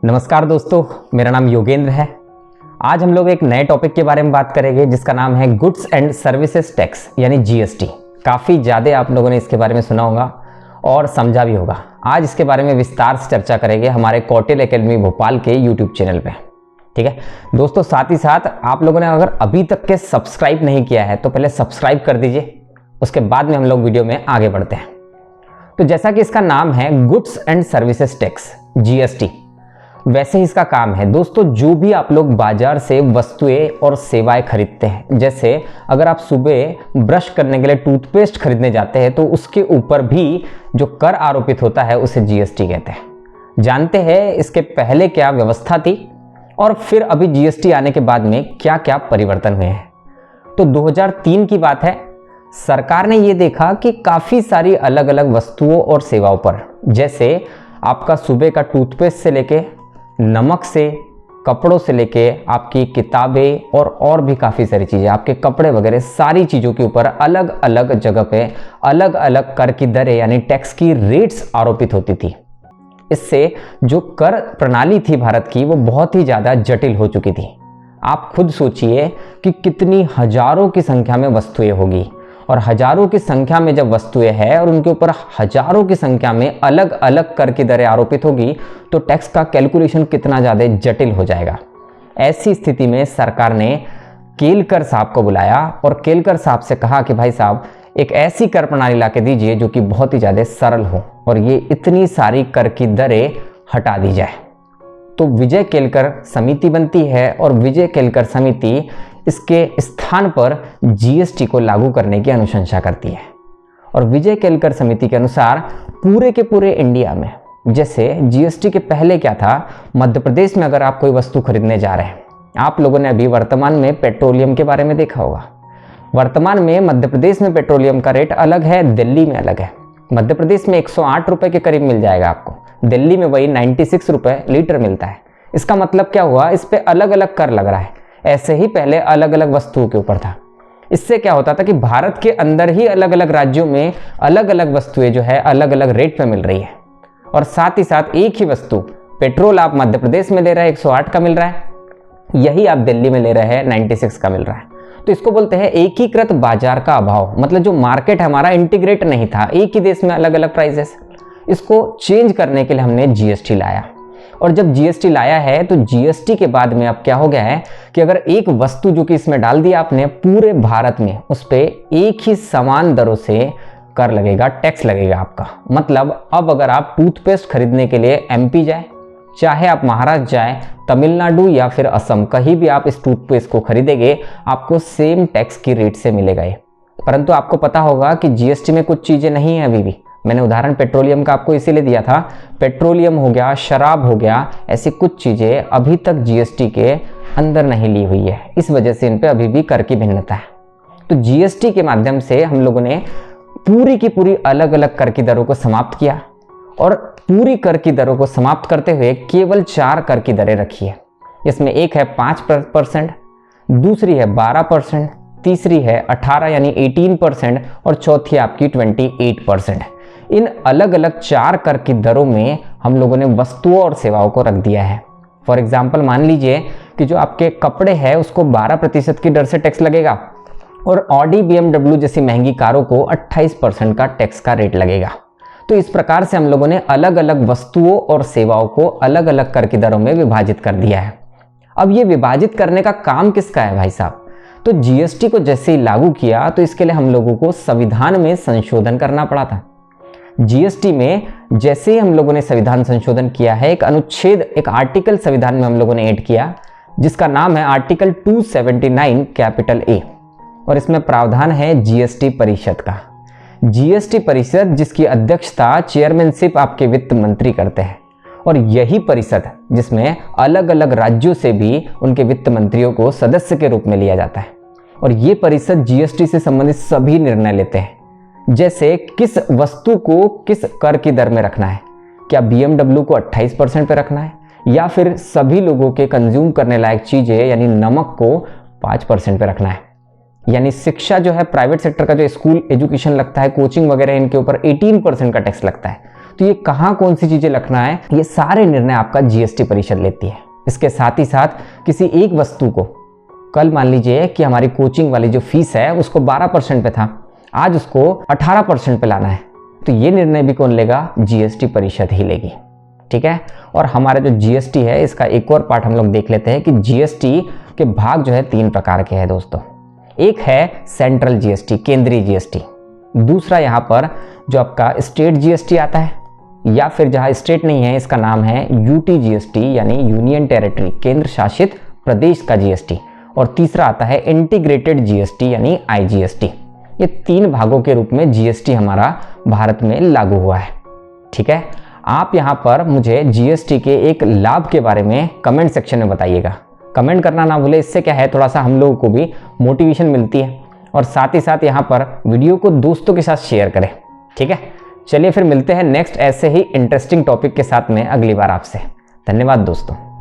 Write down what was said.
नमस्कार दोस्तों, मेरा नाम योगेंद्र है। आज हम लोग एक नए टॉपिक के बारे में बात करेंगे जिसका नाम है गुड्स एंड सर्विसेज टैक्स यानी जीएसटी। काफ़ी ज़्यादा आप लोगों ने इसके बारे में सुना होगा और समझा भी होगा। आज इसके बारे में विस्तार से चर्चा करेंगे हमारे कौटिल एकेडमी भोपाल के यूट्यूब चैनल पे। ठीक है दोस्तों, साथ ही साथ आप लोगों ने अगर अभी तक के सब्सक्राइब नहीं किया है तो पहले सब्सक्राइब कर दीजिए, उसके बाद में हम लोग वीडियो में आगे बढ़ते हैं। तो जैसा कि इसका नाम है goods and services tax GST, वैसे ही इसका काम है दोस्तों। जो भी आप लोग बाजार से वस्तुएं और सेवाएं खरीदते हैं, जैसे अगर आप सुबह ब्रश करने के लिए टूथपेस्ट खरीदने जाते हैं तो उसके ऊपर भी जो कर आरोपित होता है उसे जीएसटी कहते हैं। जानते हैं इसके पहले क्या व्यवस्था थी और फिर अभी जीएसटी आने के बाद में क्या क्या परिवर्तन हुए हैं। तो 2003 की बात है। सरकार ने ये देखा कि काफ़ी सारी अलग अलग वस्तुओं और सेवाओं पर, जैसे आपका सुबह का टूथपेस्ट से लेके नमक से, कपड़ों से लेके आपकी किताबें और भी काफ़ी सारी चीज़ें, आपके कपड़े वगैरह सारी चीज़ों के ऊपर अलग अलग जगह पे अलग अलग कर की दरें यानी टैक्स की रेट्स आरोपित होती थी। इससे जो कर प्रणाली थी भारत की वो बहुत ही ज़्यादा जटिल हो चुकी थी। आप खुद सोचिए कि कितनी हजारों की संख्या में वस्तुएं होगी, और हजारों की संख्या में जब वस्तुएं हैं और उनके ऊपर हजारों की संख्या में अलग अलग कर की दरें आरोपित होगी तो टैक्स का कैलकुलेशन कितना ज़्यादा जटिल हो जाएगा। ऐसी स्थिति में सरकार ने केलकर साहब को बुलाया और केलकर साहब से कहा कि भाई साहब, एक ऐसी कर प्रणाली ला के दीजिए जो कि बहुत ही ज़्यादा सरल हो और ये इतनी सारी कर की दरें हटा दी जाए। तो विजय केलकर समिति बनती है और विजय केलकर समिति इसके स्थान पर जीएसटी को लागू करने की अनुशंसा करती है। और विजय केलकर समिति के अनुसार पूरे के पूरे इंडिया में, जैसे जीएसटी के पहले क्या था, मध्य प्रदेश में अगर आप कोई वस्तु खरीदने जा रहे हैं, आप लोगों ने अभी वर्तमान में पेट्रोलियम के बारे में देखा होगा। वर्तमान में मध्य प्रदेश में पेट्रोलियम का रेट अलग है, दिल्ली में अलग है। मध्य प्रदेश में 108 रुपये के करीब मिल जाएगा आपको, दिल्ली में वही 96 रुपये लीटर मिलता है। इसका मतलब क्या हुआ, इस पर अलग अलग कर लग रहा है। ऐसे ही पहले अलग अलग वस्तुओं के ऊपर था। इससे क्या होता था कि भारत के अंदर ही अलग अलग राज्यों में अलग अलग वस्तुएं जो है अलग अलग रेट पे मिल रही है, और साथ ही साथ एक ही वस्तु, पेट्रोल आप मध्य प्रदेश में ले रहे हैं 108 का मिल रहा है, यही आप दिल्ली में ले रहे हैं 96 का मिल रहा है। तो इसको बोलते हैं एकीकृत बाजार का अभाव। मतलब जो मार्केट हमारा इंटीग्रेट नहीं था, एक ही देश में अलग अलग प्राइसेस, इसको चेंज करने के लिए हमने जीएसटी लाया। और जब जीएसटी लाया है तो जीएसटी के बाद में अब क्या हो गया है कि अगर एक वस्तु जो कि इसमें डाल दिया आपने, पूरे भारत में उस पर एक ही समान दरों से कर लगेगा, टैक्स लगेगा आपका। मतलब अब अगर आप टूथपेस्ट खरीदने के लिए एमपी जाए, चाहे आप महाराष्ट्र जाए, तमिलनाडु या फिर असम, कहीं भी आप इस टूथपेस्ट को खरीदेंगे आपको सेम टैक्स की रेट से मिलेगा ये। परंतु आपको पता होगा कि जीएसटी में कुछ चीज़ें नहीं है अभी भी। मैंने उदाहरण पेट्रोलियम का आपको इसीलिए दिया था, पेट्रोलियम हो गया, शराब हो गया, ऐसी कुछ चीज़ें अभी तक जीएसटी के अंदर नहीं ली हुई है। इस वजह से इन पे अभी भी कर की भिन्नता है। तो जीएसटी के माध्यम से हम लोगों ने पूरी की पूरी अलग अलग कर की दरों को समाप्त किया, और पूरी कर की दरों को समाप्त करते हुए केवल 4 कर की दरें रखी है। इसमें एक है 5%, दूसरी है 12%, तीसरी है 18 यानी 18% और चौथी आपकी 28%। इन अलग अलग 4 कर की दरों में हम लोगों ने वस्तुओं और सेवाओं को रख दिया है। फॉर एग्जाम्पल मान लीजिए कि जो आपके कपड़े हैं उसको 12% की दर से टैक्स लगेगा, और ऑडी BMW जैसी महंगी कारों को 28% का टैक्स का रेट लगेगा। तो इस प्रकार से हम लोगों ने अलग अलग वस्तुओं और सेवाओं को अलग अलग कर की दरों में विभाजित कर दिया है। अब ये विभाजित करने का काम किसका है भाई साहब? तो जीएसटी को जैसे ही लागू किया तो इसके लिए हम लोगों को संविधान में संशोधन करना पड़ा था। जीएसटी में जैसे ही हम लोगों ने संविधान संशोधन किया है, एक अनुच्छेद, एक आर्टिकल संविधान में हम लोगों ने ऐड किया जिसका नाम है आर्टिकल 279 कैपिटल ए, और इसमें प्रावधान है जीएसटी परिषद का। जीएसटी परिषद जिसकी अध्यक्षता, चेयरमैनशिप आपके वित्त मंत्री करते हैं, और यही परिषद जिसमें अलग अलग राज्यों से भी उनके वित्त मंत्रियों को सदस्य के रूप में लिया जाता है। और ये परिषद जीएसटी से संबंधित सभी निर्णय लेते हैं, जैसे किस वस्तु को किस कर की दर में रखना है, क्या BMW को 28% पे रखना है, या फिर सभी लोगों के कंज्यूम करने लायक चीज़ें यानी नमक को 5% पे रखना है। यानी शिक्षा जो है, प्राइवेट सेक्टर का जो स्कूल एजुकेशन लगता है, कोचिंग वगैरह, इनके ऊपर 18% का टैक्स लगता है। तो ये कहाँ कौन सी चीज़ें रखना है, ये सारे निर्णय आपका जीएसटी परिषद लेती है। इसके साथ ही साथ किसी एक वस्तु को, कल मान लीजिए कि हमारी कोचिंग वाली जो फीस है उसको 12% पे था, आज उसको 18% पे लाना है, तो ये निर्णय भी कौन लेगा, जीएसटी परिषद ही लेगी। ठीक है। और हमारा जो जीएसटी है इसका एक और पार्ट हम लोग देख लेते हैं कि जीएसटी के भाग जो है 3 प्रकार के हैं दोस्तों। एक है सेंट्रल जीएसटी, केंद्रीय जीएसटी। दूसरा यहाँ पर जो आपका स्टेट जीएसटी आता है, या फिर जहाँ स्टेट नहीं है इसका नाम है यूटी जीएसटी यानी यूनियन टेरिटरी, केंद्र शासित प्रदेश का जीएसटी। और तीसरा आता है इंटीग्रेटेड जीएसटी यानी आईजीएसटी। ये 3 भागों के रूप में जीएसटी हमारा भारत में लागू हुआ है। ठीक है। आप यहाँ पर मुझे जीएसटी के एक लाभ के बारे में कमेंट सेक्शन में बताइएगा। कमेंट करना ना भूले, इससे क्या है थोड़ा सा हम लोगों को भी मोटिवेशन मिलती है। और साथ ही साथ यहाँ पर वीडियो को दोस्तों के साथ शेयर करें। ठीक है। चलिए फिर मिलते हैं नेक्स्ट ऐसे ही इंटरेस्टिंग टॉपिक के साथ में अगली बार आपसे। धन्यवाद दोस्तों।